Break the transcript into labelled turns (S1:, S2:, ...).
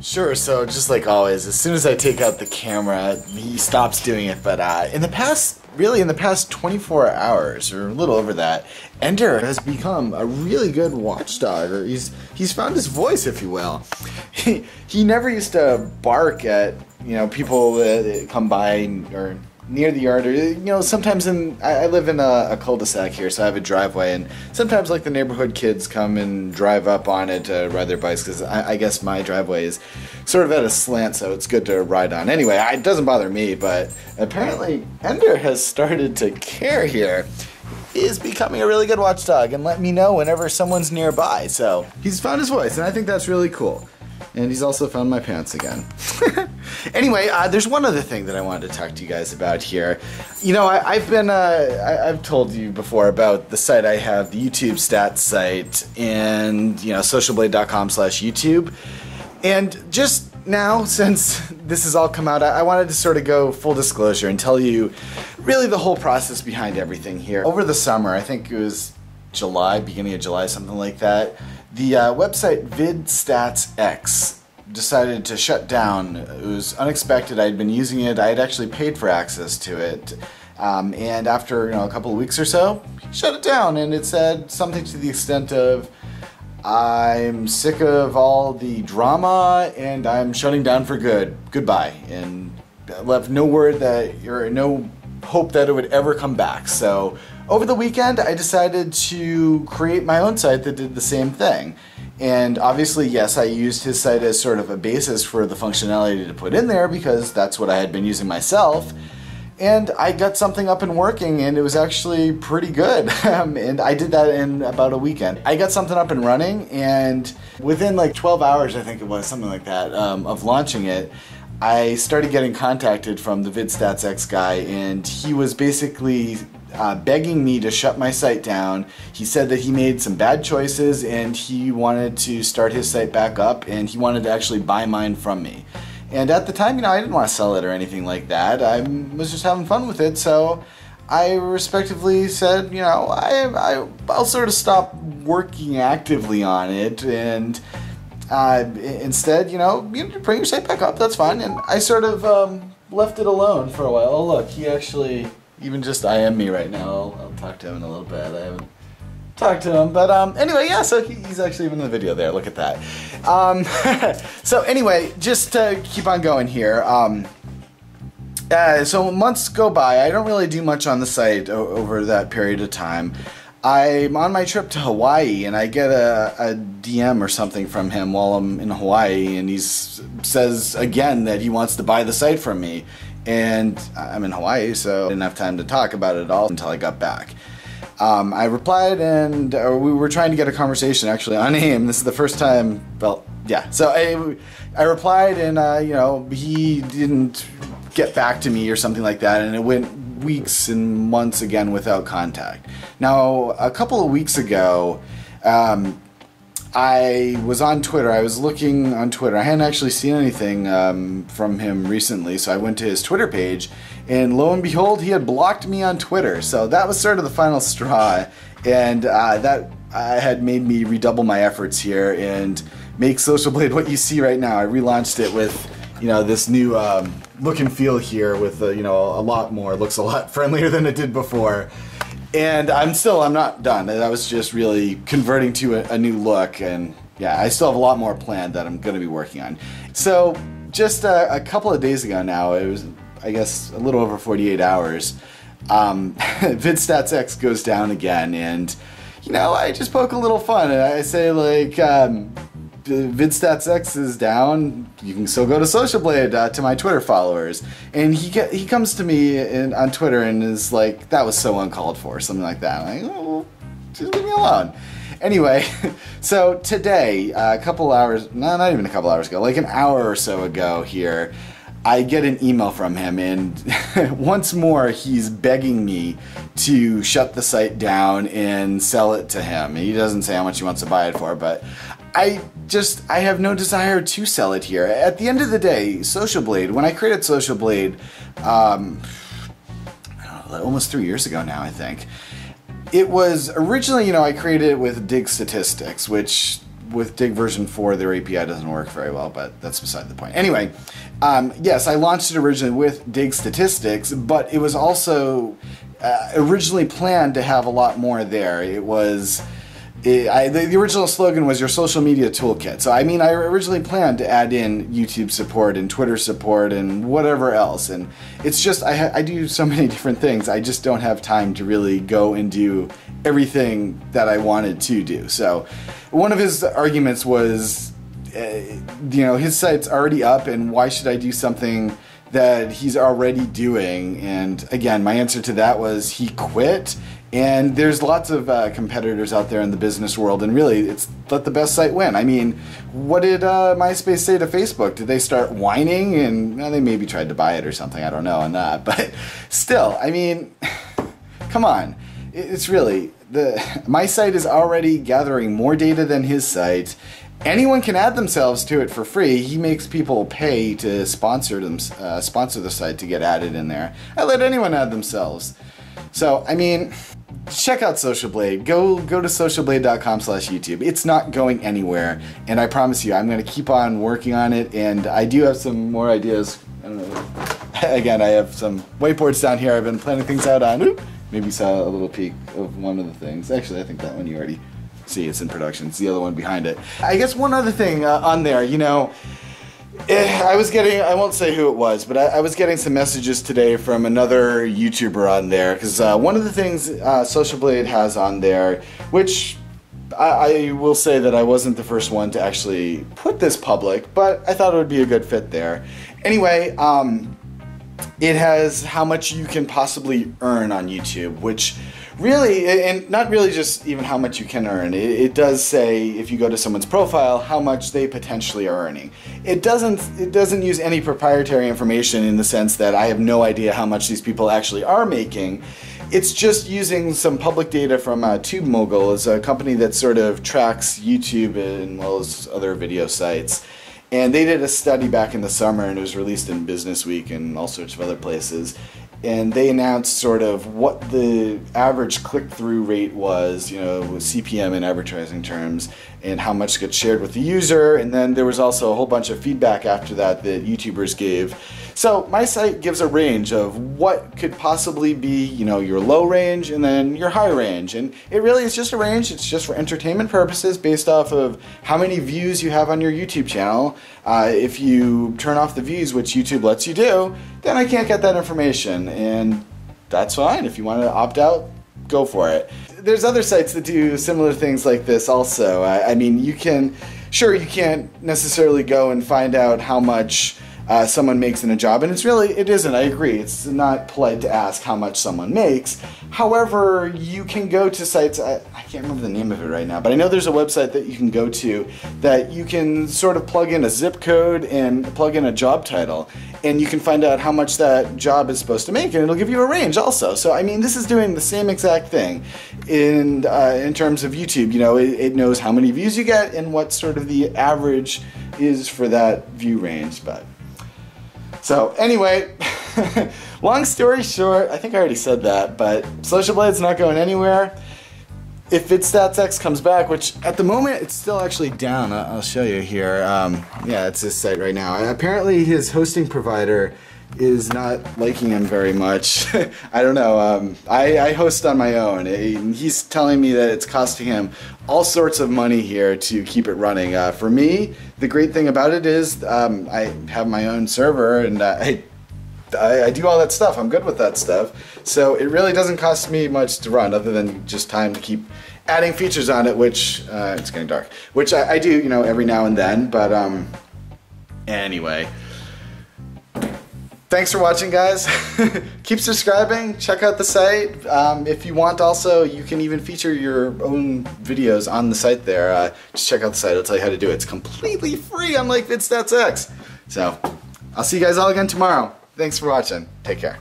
S1: Sure, so just like always, as soon as I take out the camera, he stops doing it. But in the past 24 hours, or a little over that, Ender has become a really good watchdog, or he's found his voice, if you will. He never used to bark at, people that come by or near the yard, or sometimes I live in a cul-de-sac here, so I have a driveway, and sometimes like the neighborhood kids come and drive up on it to ride their bikes, because I guess my driveway is sort of at a slant, so it's good to ride on. Anyway, it doesn't bother me, but apparently Ender has started to care here. He is becoming a really good watchdog and let me know whenever someone's nearby, so he's found his voice, and I think that's really cool. And he's also found my pants again. Anyway, there's one other thing that I wanted to talk to you guys about here. I've told you before about the site I have, the YouTube Stats site, and socialblade.com/YouTube. And just now, since this has all come out, I wanted to sort of go full disclosure and tell you really the whole process behind everything here. Over the summer, I think it was July, beginning of July, something like that, the website VidStatsX decided to shut down. It was unexpected. I'd been using it. I had actually paid for access to it. And after a couple of weeks or so, shut it down. And it said something to the extent of, I'm sick of all the drama and I'm shutting down for good. Goodbye. And left no word or no hope that it would ever come back. So over the weekend, I decided to create my own site that did the same thing. And obviously, yes, I used his site as sort of a basis for the functionality to put in there because that's what I had been using myself. And I got something up and working, and it was actually pretty good. And I did that in about a weekend. I got something up and running, and within like 12 hours, I think it was, something like that, of launching it, I started getting contacted from the VidStatsX guy, and he was basically begging me to shut my site down. He said that he made some bad choices and he wanted to start his site back up, and he wanted to actually buy mine from me. And at the time, I didn't want to sell it or anything like that. I was just having fun with it, so I respectively said, I'll sort of stop working actively on it, and instead, you bring your site back up, that's fine. And I sort of left it alone for a while. Oh look, he actually even just IM me right now. I'll talk to him in a little bit. I haven't talked to him, but anyway, yeah, so he's actually even in the video there. Look at that. So anyway, just to keep on going here. So months go by. I don't really do much on the site over that period of time. I'm on my trip to Hawaii, and I get a DM or something from him while I'm in Hawaii, and he says again that he wants to buy the site from me. And I'm in Hawaii, so I didn't have time to talk about it at all until I got back. I replied, and we were trying to get a conversation actually on AIM. This is the first time, well, yeah. So I replied, and he didn't get back to me or something like that, and it went weeks and months again without contact. Now, a couple of weeks ago, I was on Twitter. I was looking on Twitter. I hadn't actually seen anything from him recently, so I went to his Twitter page, and lo and behold, he had blocked me on Twitter. So that was sort of the final straw, and that had made me redouble my efforts here and make SocialBlade what you see right now. I relaunched it with this new look and feel here with a lot more. It looks a lot friendlier than it did before. And I'm not done. That was just really converting to a new look, and yeah, I still have a lot more planned that I'm going to be working on. So just a couple of days ago now, it was, I guess, a little over 48 hours, VidStatsX goes down again, and I just poke a little fun, and I say like, VidStatsX is down, you can still go to SocialBlade to my Twitter followers. And he comes to me on Twitter and is like, that was so uncalled for, something like that. I'm like, oh, just leave me alone. Anyway, so today, a couple hours, no, not even a couple hours ago, like an hour or so ago here, I get an email from him, and once more he's begging me to shut the site down and sell it to him. He doesn't say how much he wants to buy it for, but I have no desire to sell it here. At the end of the day, SocialBlade, when I created SocialBlade, I don't know, almost 3 years ago now, I think, it was originally, I created it with dig statistics, which with Dig version 4, their API doesn't work very well, but that's beside the point. Anyway, yes, I launched it originally with Dig Statistics, but it was also originally planned to have a lot more there. It was... the original slogan was your social media toolkit. So I mean, I originally planned to add in YouTube support and Twitter support and whatever else. And it's just, I do so many different things. I just don't have time to really go and do everything that I wanted to do. So one of his arguments was, his site's already up, and why should I do something that he's already doing? And again, my answer to that was he quit. And there's lots of competitors out there in the business world, and really, it's let the best site win. I mean, what did MySpace say to Facebook? Did they start whining? And they maybe tried to buy it or something. I don't know on that. But still, I mean, come on. It's really, my site is already gathering more data than his site. Anyone can add themselves to it for free. He makes people pay to sponsor the site to get added in there. I let anyone add themselves. So, I mean, check out SocialBlade. Go to socialblade.com/YouTube. It's not going anywhere, and I promise you, I'm going to keep on working on it, and I do have some more ideas. I don't know. Again, I have some whiteboards down here I've been planning things out on. Oop, maybe you saw a little peek of one of the things. Actually, I think that one you already see. It's in production. It's the other one behind it. I guess one other thing on there, I was getting, I won't say who it was, but I was getting some messages today from another YouTuber on there, because one of the things SocialBlade has on there, which I will say that I wasn't the first one to actually put this public, but I thought it would be a good fit there. Anyway, it has how much you can possibly earn on YouTube, which really, and not really just even how much you can earn, it does say, if you go to someone's profile, how much they potentially are earning. It doesn't use any proprietary information in the sense that I have no idea how much these people actually are making. It's just using some public data from TubeMogul. It's a company that sort of tracks YouTube as well as other video sites. And they did a study back in the summer, and it was released in Business Week and all sorts of other places. And they announced sort of what the average click-through rate was, with CPM in advertising terms, and how much gets shared with the user. And then there was also a whole bunch of feedback after that YouTubers gave. So my site gives a range of what could possibly be, your low range and then your high range. And it really is just a range. It's just for entertainment purposes based off of how many views you have on your YouTube channel. If you turn off the views, which YouTube lets you do, then I can't get that information. And that's fine. If you want to opt out, go for it. There's other sites that do similar things like this also. I mean, you can't necessarily go and find out how much someone makes in a job, and it isn't, I agree, it's not polite to ask how much someone makes. However, you can go to sites, I can't remember the name of it right now, but I know there's a website that you can go to that you can sort of plug in a zip code and plug in a job title, and you can find out how much that job is supposed to make, and it'll give you a range also. So I mean, this is doing the same exact thing in terms of YouTube. It knows how many views you get and what sort of the average is for that view range. So anyway, long story short, I think I already said that, but SocialBlade's not going anywhere. If VidStatsX comes back, which at the moment it's still actually down, I'll show you here. Yeah, it's this site right now. Apparently his hosting provider is not liking him very much. I don't know. I host on my own. He's telling me that it's costing him all sorts of money here to keep it running. For me, the great thing about it is I have my own server, and I do all that stuff. I'm good with that stuff. So it really doesn't cost me much to run, other than just time to keep adding features on it, which it's getting dark, which I do, every now and then. But anyway. Thanks for watching, guys. Keep subscribing, check out the site. If you want also, you can even feature your own videos on the site there. Just check out the site, it'll tell you how to do it. It's completely free, unlike VidStatsX. So, I'll see you guys all again tomorrow. Thanks for watching. Take care.